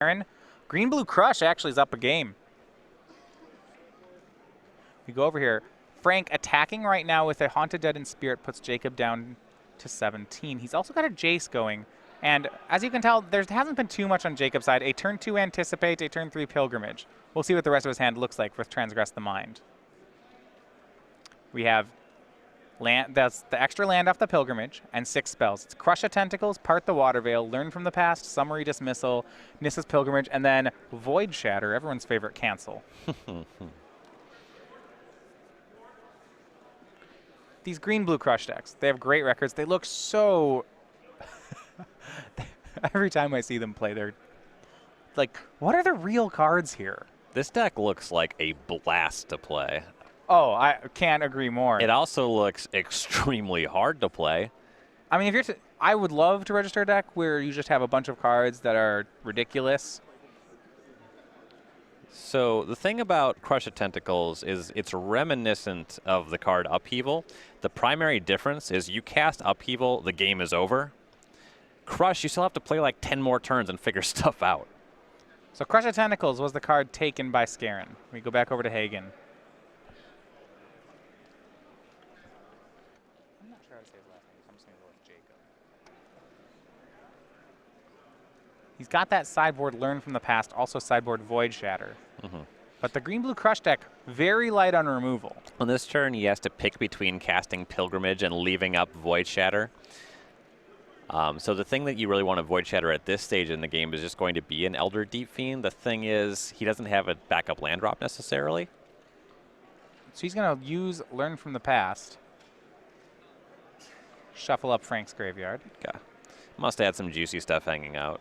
Skarren. Green-blue Crush actually is up a game. We go over here. Frank attacking right now with a Haunted Dead in Spirit puts Jacob down to 17. He's also got a Jace going. And as you can tell, there hasn't been too much on Jacob's side. A turn 2 Anticipate, a turn 3 Pilgrimage. We'll see what the rest of his hand looks like with Transgress the Mind. We have land, that's the extra land off the Pilgrimage, and 6 spells. It's Crush of Tentacles, Part the Water Veil, Learn from the Past, Summary Dismissal, Nissa's Pilgrimage, and then Void Shatter, everyone's favorite cancel. These green-blue Crush decks, they have great records. They look so... Every time I see them play, they're like, what are the real cards here? This deck looks like a blast to play. Oh, I can't agree more. It also looks extremely hard to play. I mean, if you're I would love to register a deck where you just have a bunch of cards that are ridiculous. So the thing about Crush of Tentacles is it's reminiscent of the card Upheaval. The primary difference is you cast Upheaval, the game is over. Crush, you still have to play like 10 more turns and figure stuff out. So Crush of Tentacles was the card taken by Skarren. We go back over to Hagen. I'm not sure how to say his last name, so I'm just going to go with Jacob. He's got that sideboard Learn from the Past, also sideboard Void Shatter. But the green-blue Crush deck, very light on removal. On this turn, he has to pick between casting Pilgrimage and leaving up Void Shatter. So the thing that you really want to Void Shatter at this stage in the game is just going to be an Elder Deep Fiend. The thing is, he doesn't have a backup land drop necessarily. So he's going to use Learn from the Past. Shuffle up Frank's graveyard. Okay. Must have had some juicy stuff hanging out.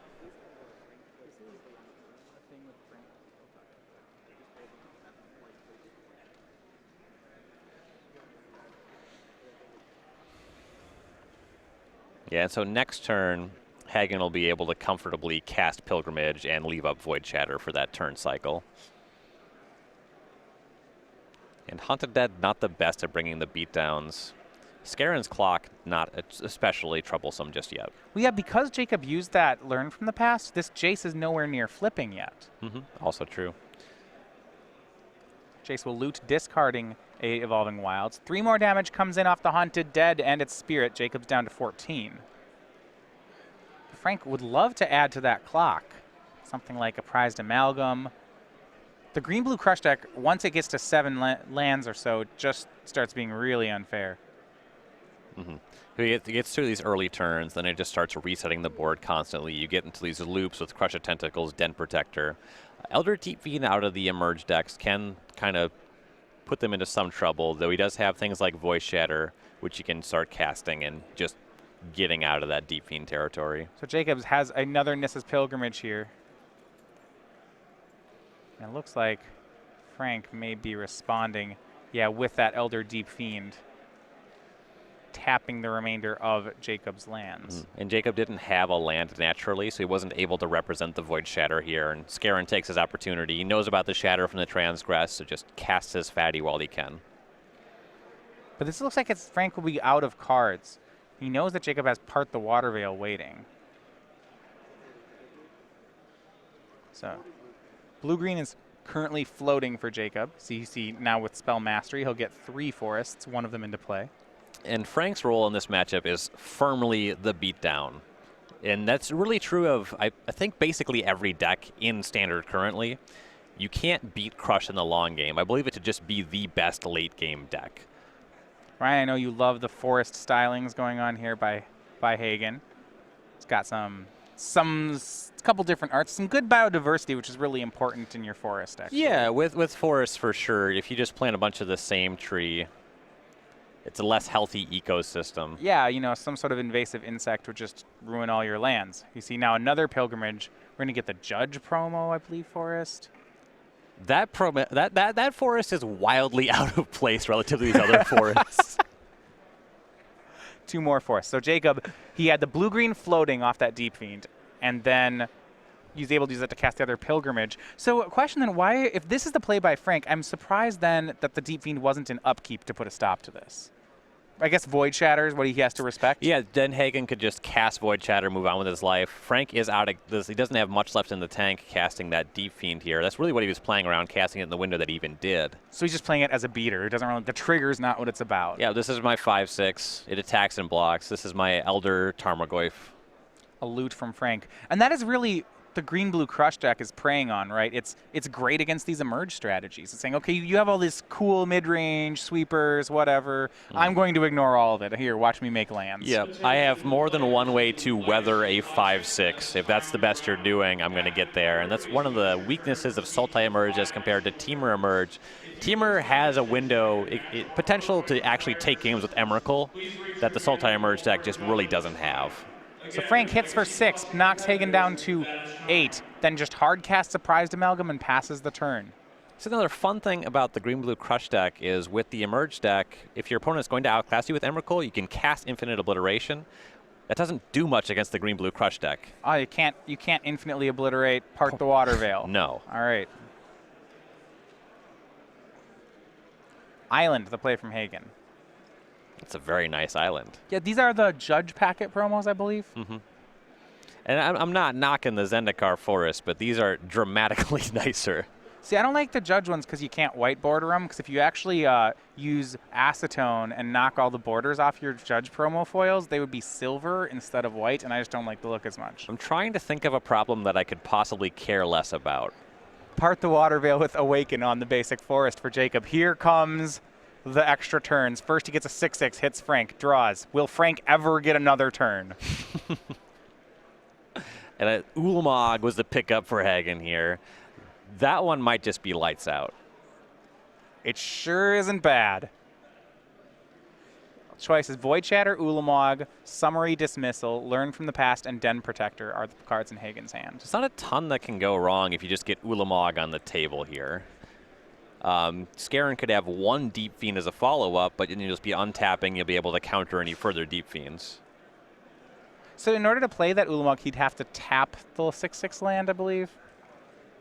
Yeah, and so next turn, Hagen will be able to comfortably cast Pilgrimage and leave up Void Shatter for that turn cycle. And Haunted Dead, not the best at bringing the beatdowns. Skarren's Clock, not especially troublesome just yet. Well, yeah, because Jacob used that Learn from the Past, this Jace is nowhere near flipping yet. Also true. Jace will loot, discarding a Evolving Wilds. 3 more damage comes in off the Haunted Dead and its Spirit. Jacob's down to 14. Frank would love to add to that clock. Something like a Prized Amalgam. The green-blue Crush deck, once it gets to 7 lands or so, just starts being really unfair. It gets through these early turns, then it just starts resetting the board constantly. You get into these loops with Crush of Tentacles, Den Protector. Elder Deep Fiend out of the Emerge decks can kind of put them into some trouble, though he does have things like Voice Shatter, which you can start casting and just getting out of that Deep Fiend territory. So Jacobs has another Nissa's Pilgrimage here. And it looks like Frank may be responding, yeah, with that Elder Deep Fiend, tapping the remainder of Jacob's lands. And Jacob didn't have a land naturally, so he wasn't able to represent the Void Shatter here, and Skarren takes his opportunity. He knows about the Shatter from the Transgress, so just casts his fatty while he can. But this looks like Frank will be out of cards. He knows that Jacob has Part the Water Veil waiting. So, blue-green is currently floating for Jacob. So you see now with Spell Mastery, he'll get 3 forests, one of them into play. And Frank's role in this matchup is firmly the beatdown. And that's really true of, I think, basically every deck in Standard currently. You can't beat Crush in the long game. I believe it to just be the best late-game deck. Ryan, I know you love the forest stylings going on here by Hagen. It's got some couple different arts, some good biodiversity, which is really important in your forest, actually. Yeah, with forests for sure. If you just plant a bunch of the same tree, it's a less healthy ecosystem. Yeah, you know, some sort of invasive insect would just ruin all your lands. You see now another Pilgrimage. We're going to get the Judge promo, I believe, forest. That forest is wildly out of place relative to these other forests. 2 more forests. So Jacob, he had the blue-green floating off that Deep Fiend, and then he's able to use that to cast the other Pilgrimage. So a question then, why, if this is the play by Frank, I'm surprised then that the Deep Fiend wasn't in upkeep to put a stop to this. I guess Void Shatter is what he has to respect. Yeah, then Hagen could just cast Void Shatter, move on with his life. Frank is out of this. He doesn't have much left in the tank casting that Deep Fiend here. That's really what he was playing around, casting it in the window that he even did. So he's just playing it as a beater. It doesn't really, the trigger's not what it's about. Yeah, this is my 5/6. It attacks and blocks. This is my Elder Tarmogoyf. A loot from Frank. And that is really the green-blue crush deck is preying on, right? It's great against these emerge strategies. It's saying, okay, you have all this cool mid-range, sweepers, whatever. I'm going to ignore all of it. Here, watch me make lands. Yep, I have more than one way to weather a 5/6. If that's the best you're doing, I'm going to get there. And that's one of the weaknesses of Sultai Emerge as compared to Temur Emerge. Temur has a window, potential to actually take games with Emrakul that the Sultai Emerge deck just really doesn't have. So Frank hits for 6, knocks Hagen down to 8, then just hard casts Surprised Amalgam and passes the turn. So another fun thing about the Green-Blue Crush deck is with the Emerge deck, if your opponent is going to outclass you with Emrakul, you can cast Infinite Obliteration. That doesn't do much against the Green-Blue Crush deck. Oh, you can't infinitely obliterate Part the Water Veil. No. All right. Island, the play from Hagen. It's a very nice island. Yeah, these are the Judge packet promos, I believe. Mm-hmm. And I'm not knocking the Zendikar Forest, but these are dramatically nicer. See, I don't like the Judge ones because you can't white border them, because if you actually use acetone and knock all the borders off your Judge promo foils, they would be silver instead of white, and I just don't like the look as much. I'm trying to think of a problem that I could possibly care less about. Part the Water Veil with Awaken on the basic forest for Jacob. Here comes the extra turns. First he gets a 6/6, hits Frank, draws. Will Frank ever get another turn? And Ulamog was the pickup for Hagen here. That one might just be lights out. It sure isn't bad. Choices: Void Shatter, Ulamog, Summary Dismissal, Learn from the Past, and Den Protector are the cards in Hagen's hand. There's not a ton that can go wrong if you just get Ulamog on the table here. Skarren could have one Deep Fiend as a follow-up, but then you'll just be untapping. You'll be able to counter any further Deep Fiends. So in order to play that Ulamog, he'd have to tap the 6/6 land, I believe.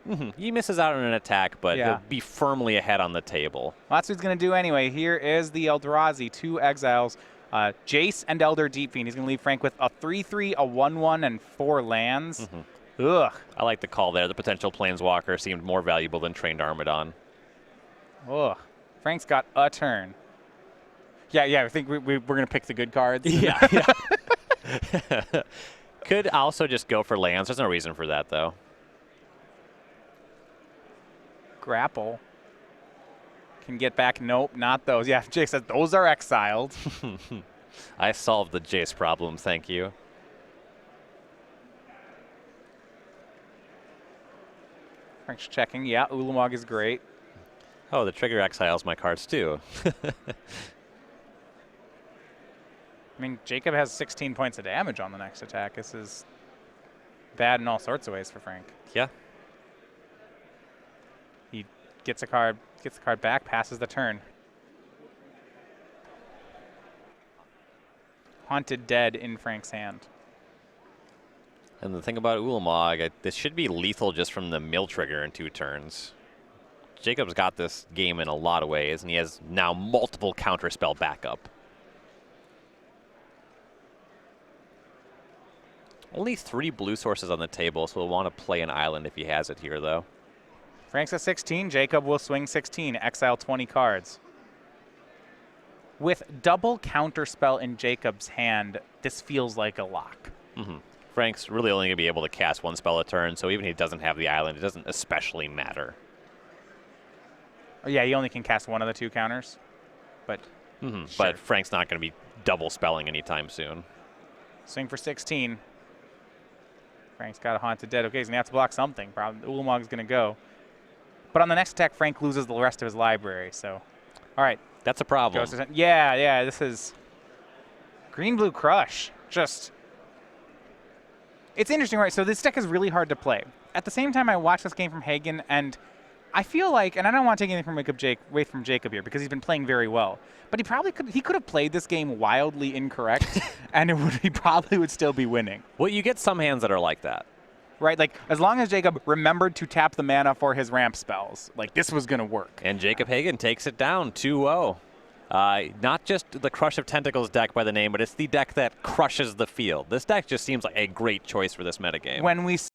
Mm-hmm. He misses out on an attack, but Yeah. he'll be firmly ahead on the table. Well, that's what he's going to do anyway. Here is the Eldrazi, 2 exiles, Jace and Elder Deep Fiend. He's going to leave Frank with a 3/3, a 1/1, and 4 lands. Mm-hmm. Ugh. I like the call there. The potential Planeswalker seemed more valuable than Trained Armadon. Ugh. Frank's got a turn. Yeah, I think we're going to pick the good cards. Yeah. Could also just go for lands. There's no reason for that, though. Grapple. Can get back. Nope, not those. Yeah, Jake says those are exiled. I solved the Jace problem, thank you. Frank's checking. Yeah, Ulamog is great. Oh, the trigger exiles my cards, too. I mean, Jacob has 16 points of damage on the next attack. This is bad in all sorts of ways for Frank. Yeah. He gets the card back, passes the turn. Haunted Dead in Frank's hand. And the thing about Ulamog, this should be lethal just from the mill trigger in 2 turns. Jacob's got this game in a lot of ways, and he has now multiple counterspell backup. Only 3 blue sources on the table, so he'll want to play an island if he has it here, though. Frank's at 16. Jacob will swing 16. Exile 20 cards. With double counterspell in Jacob's hand, this feels like a lock. Mm-hmm. Frank's really only going to be able to cast 1 spell a turn, so even if he doesn't have the island, it doesn't especially matter. Oh, yeah, he only can cast 1 of the 2 counters. But, mm-hmm. Sure. But Frank's not going to be double spelling anytime soon. Swing for 16. Frank's got a Haunted Dead. Okay, he's going to have to block something. Probably Ulamog's going to go. But on the next attack, Frank loses the rest of his library. So, all right. That's a problem. Yeah, this is Green-Blue Crush. Just, it's interesting, right? So this deck is really hard to play. At the same time, I watched this game from Hagen, and I feel like, and I don't want to take anything away from Jacob here because he's been playing very well, but he could have played this game wildly incorrect, and he probably would still be winning. Well, you get some hands that are like that. Right, like as long as Jacob remembered to tap the mana for his ramp spells, like this was going to work. And Jacob Hagen takes it down 2-0. Not just the Crush of Tentacles deck by the name, but it's the deck that crushes the field. This deck just seems like a great choice for this metagame. When we